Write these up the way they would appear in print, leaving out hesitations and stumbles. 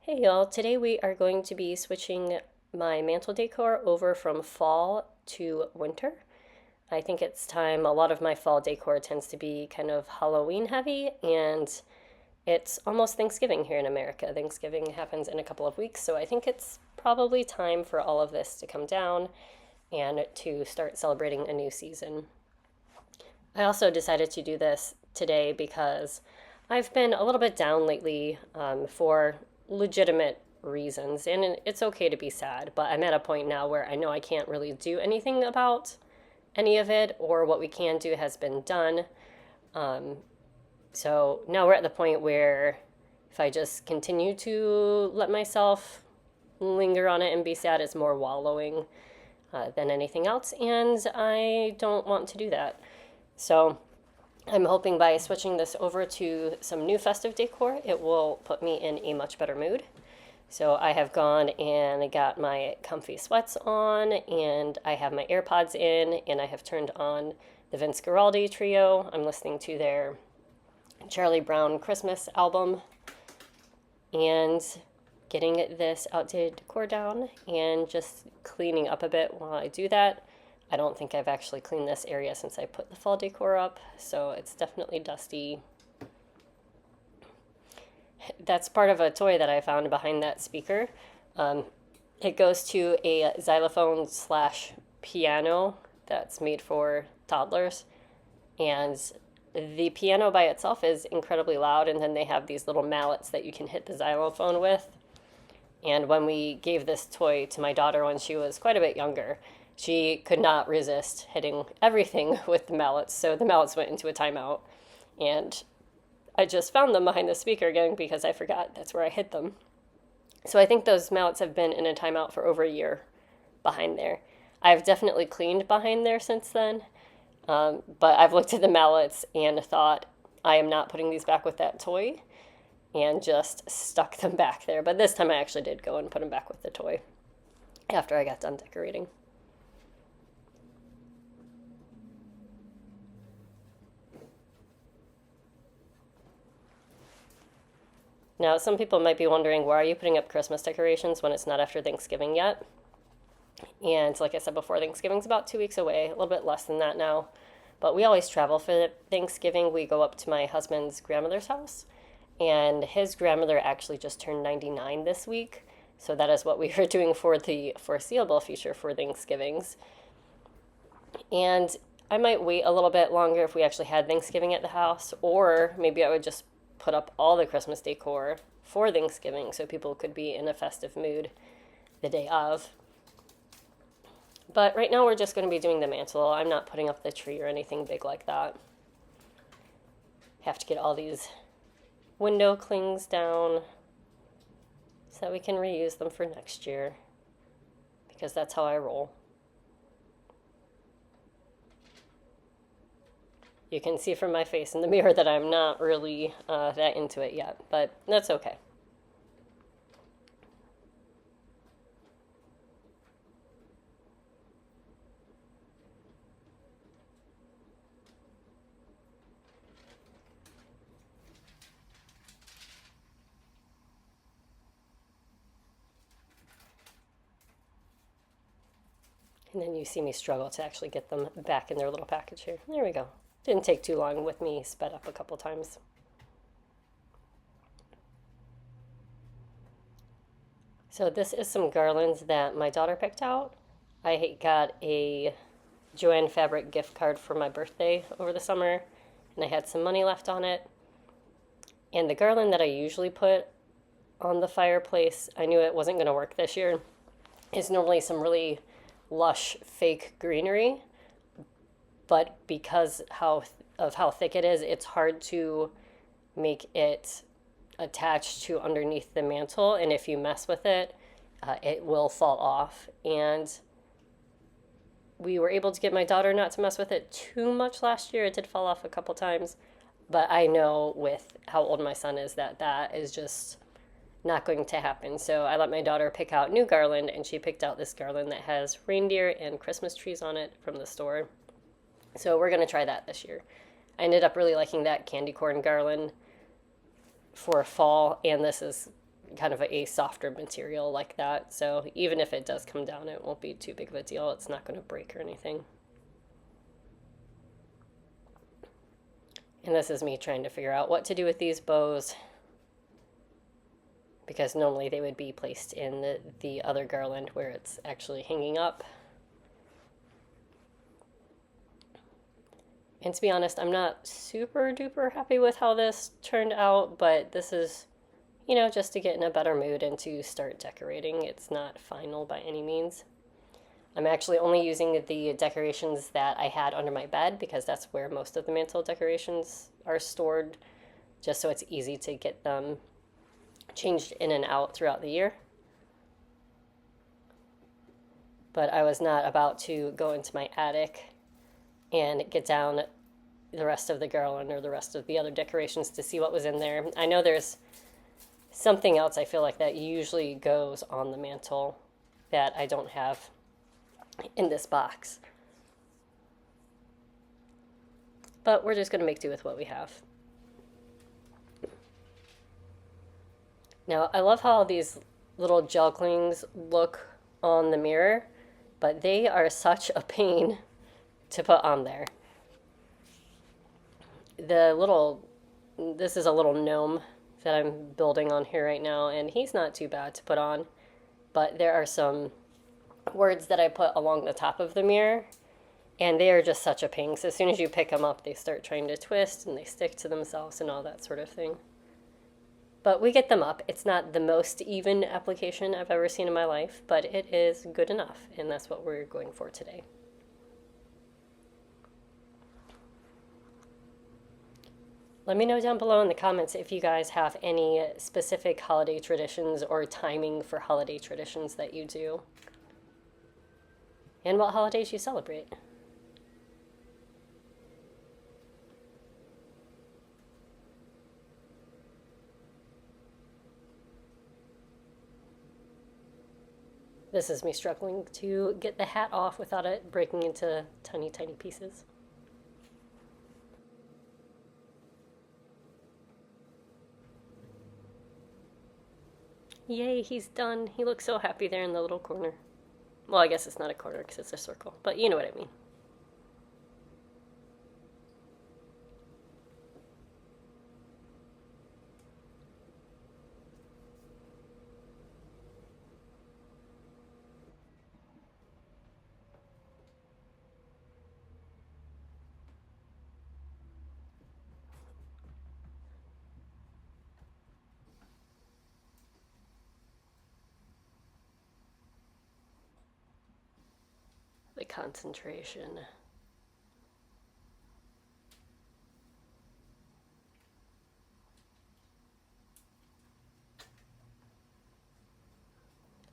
Hey y'all, today we are going to be switching my mantle decor over from fall to winter. I think it's time. A lot of my fall decor tends to be kind of Halloween heavy, and it's almost Thanksgiving here in America. Thanksgiving happens in a couple of weeks, so I think it's probably time for all of this to come down and to start celebrating a new season. I also decided to do this today because I've been a little bit down lately for legitimate reasons, and it's okay to be sad, but I'm at a point now where I know I can't really do anything about any of it, or what we can do has been done. Um, so now we're at the point where if I just continue to let myself linger on it and be sad, it's more wallowing than anything else, and I don't want to do that. So I'm hoping by switching this over to some new festive decor, it will put me in a much better mood. So I have gone and got my comfy sweats on, and I have my AirPods in, and I have turned on the Vince Guaraldi trio. I'm listening to their Charlie Brown Christmas album and getting this outdated decor down and just cleaning up a bit while I do that. I don't think I've actually cleaned this area since I put the fall decor up, so it's definitely dusty. That's part of a toy that I found behind that speaker. Um, it goes to a xylophone slash piano that's made for toddlers, and the piano by itself is incredibly loud, and then they have these little mallets that you can hit the xylophone with. And when we gave this toy to my daughter when she was quite a bit younger, she could not resist hitting everything with the mallets. So the mallets went into a timeout. And I just found them behind the speaker again because I forgot that's where I hid them. So I think those mallets have been in a timeout for over a year behind there. I've definitely cleaned behind there since then. But I've looked at the mallets and thought, I am not putting these back with that toy, and just stuck them back there. But this time I actually did go and put them back with the toy after I got done decorating. Now, some people might be wondering, why are you putting up Christmas decorations when it's not after Thanksgiving yet? And like I said before, Thanksgiving's about 2 weeks away, a little bit less than that now. But we always travel for Thanksgiving. We go up to my husband's grandmother's house, and his grandmother actually just turned 99 this week. So that is what we are doing for the foreseeable future for Thanksgivings. And I might wait a little bit longer if we actually had Thanksgiving at the house, or maybe I would just put up all the Christmas decor for Thanksgiving so people could be in a festive mood the day of. But right now we're just going to be doing the mantle. I'm not putting up the tree or anything big like that. Have to get all these window clings down so that we can reuse them for next year, because that's how I roll. You can see from my face in the mirror that I'm not really that into it yet, but that's okay. And then you see me struggle to actually get them back in their little package here. There we go. Didn't take too long with me sped up a couple times. So this is some garlands that my daughter picked out. I got a Joanne Fabric gift card for my birthday over the summer, and I had some money left on it. And the garland that I usually put on the fireplace, I knew it wasn't going to work this year. It's normally some really lush fake greenery, but because how thick it is, it's hard to make it attached to underneath the mantle, and if you mess with it, it will fall off. And we were able to get my daughter not to mess with it too much last year. It did fall off a couple times, but I know with how old my son is that that is just not going to happen. So I let my daughter pick out new garland, and she picked out this garland that has reindeer and Christmas trees on it from the store. So we're going to try that this year. I ended up really liking that candy corn garland for fall, and this is kind of a softer material like that. So even if it does come down, it won't be too big of a deal. It's not going to break or anything. And this is me trying to figure out what to do with these bows, because normally they would be placed in the other garland where it's actually hanging up. And to be honest, I'm not super duper happy with how this turned out, but this is, just to get in a better mood and to start decorating. It's not final by any means. I'm actually only using the decorations that I had under my bed because that's where most of the mantle decorations are stored, just so it's easy to get them changed in and out throughout the year. But I was not about to go into my attic and get down the rest of the garland or the rest of the other decorations to see what was in there. I know there's something else I feel like that usually goes on the mantle that I don't have in this box. But we're just going to make do with what we have. Now, I love how these little gelclings look on the mirror, but they are such a pain to put on there. This is a little gnome that I'm building on here right now, and he's not too bad to put on, but there are some words that I put along the top of the mirror, and they are just such a pain. So as soon as you pick them up, they start trying to twist and they stick to themselves and all that sort of thing. But we get them up. It's not the most even application I've ever seen in my life, but it is good enough, and that's what we're going for today. Let me know down below in the comments if you guys have any specific holiday traditions or timing for holiday traditions that you do, and what holidays you celebrate. This is me struggling to get the hat off without it breaking into tiny, tiny pieces. Yay, he's done. He looks so happy there in the little corner. Well, I guess it's not a corner because it's a circle, but you know what I mean. The concentration.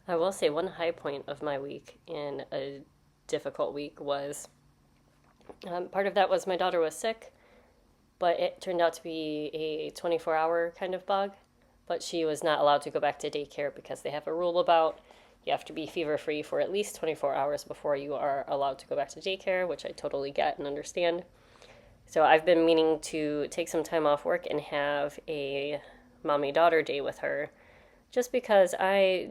I will say one high point of my week in a difficult week was part of that was my daughter was sick, but it turned out to be a 24-hour kind of bug. But she was not allowed to go back to daycare because they have a rule about you have to be fever free for at least 24 hours before you are allowed to go back to daycare, which I totally get and understand. So I've been meaning to take some time off work and have a mommy-daughter day with her, just because I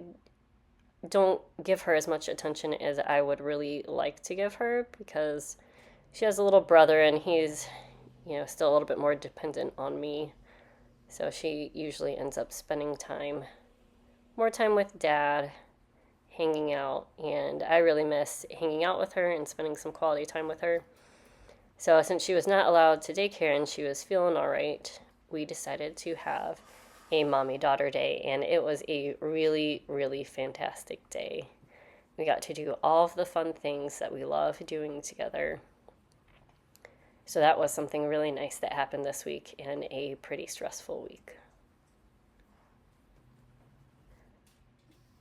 don't give her as much attention as I would really like to give her, because she has a little brother and he's, still a little bit more dependent on me. So she usually ends up spending more time with dad, hanging out, and I really miss hanging out with her and spending some quality time with her. So since she was not allowed to daycare and she was feeling all right, we decided to have a mommy-daughter day, and it was a really, really fantastic day. We got to do all of the fun things that we love doing together. So that was something really nice that happened this week in a pretty stressful week.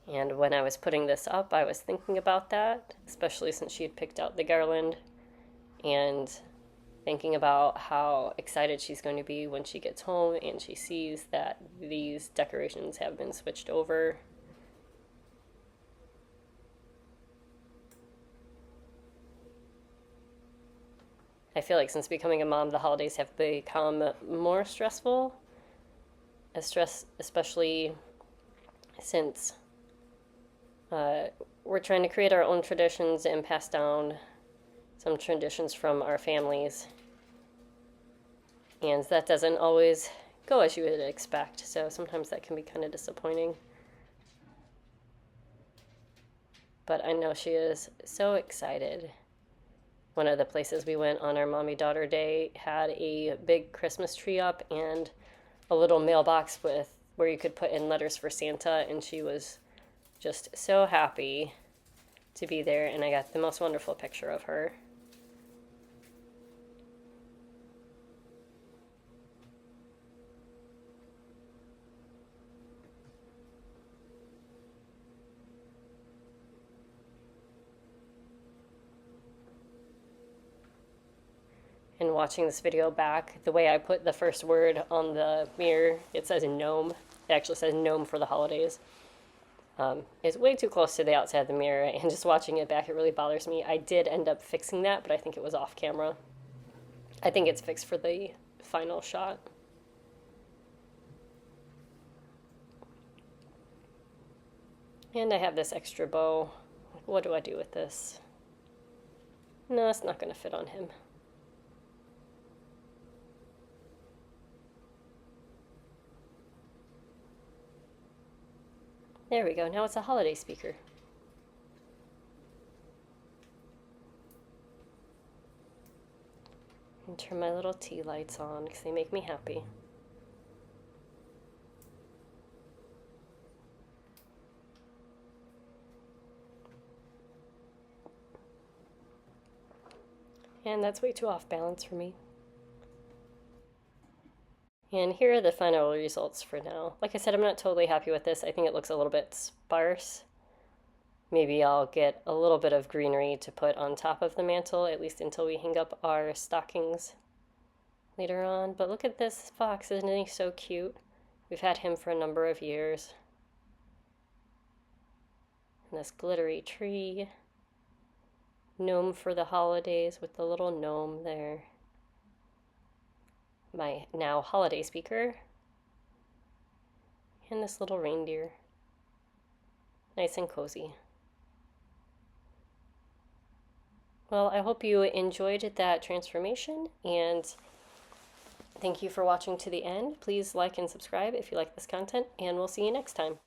And when I was putting this up, I was thinking about that, especially since she had picked out the garland, and thinking about how excited she's going to be when she gets home and she sees that these decorations have been switched over. I feel like since becoming a mom, the holidays have become more stressful, especially since we're trying to create our own traditions and pass down some traditions from our families. And that doesn't always go as you would expect, so sometimes that can be kind of disappointing. But I know she is so excited. One of the places we went on our mommy daughter day had a big Christmas tree up and a little mailbox with where you could put in letters for Santa, and she was just so happy to be there, and I got the most wonderful picture of her. And watching this video back, the way I put the first word on the mirror, it says gnome. It actually says gnome for the holidays. It's way too close to the outside of the mirror, and just watching it back, it really bothers me. I did end up fixing that, but I think it was off camera. I think it's fixed for the final shot. And I have this extra bow. What do I do with this? No, it's not going to fit on him. There we go. Now it's a holiday speaker. And turn my little tea lights on because they make me happy. And that's way too off balance for me. And here are the final results for now. Like I said, I'm not totally happy with this. I think it looks a little bit sparse. Maybe I'll get a little bit of greenery to put on top of the mantle, at least until we hang up our stockings later on. But look at this fox, isn't he so cute? We've had him for a number of years. And this glittery tree. Gnome for the holidays with the little gnome there. My now holiday speaker. And this little reindeer. Nice and cozy. Well, I hope you enjoyed that transformation, and thank you for watching to the end. Please like and subscribe if you like this content, and we'll see you next time.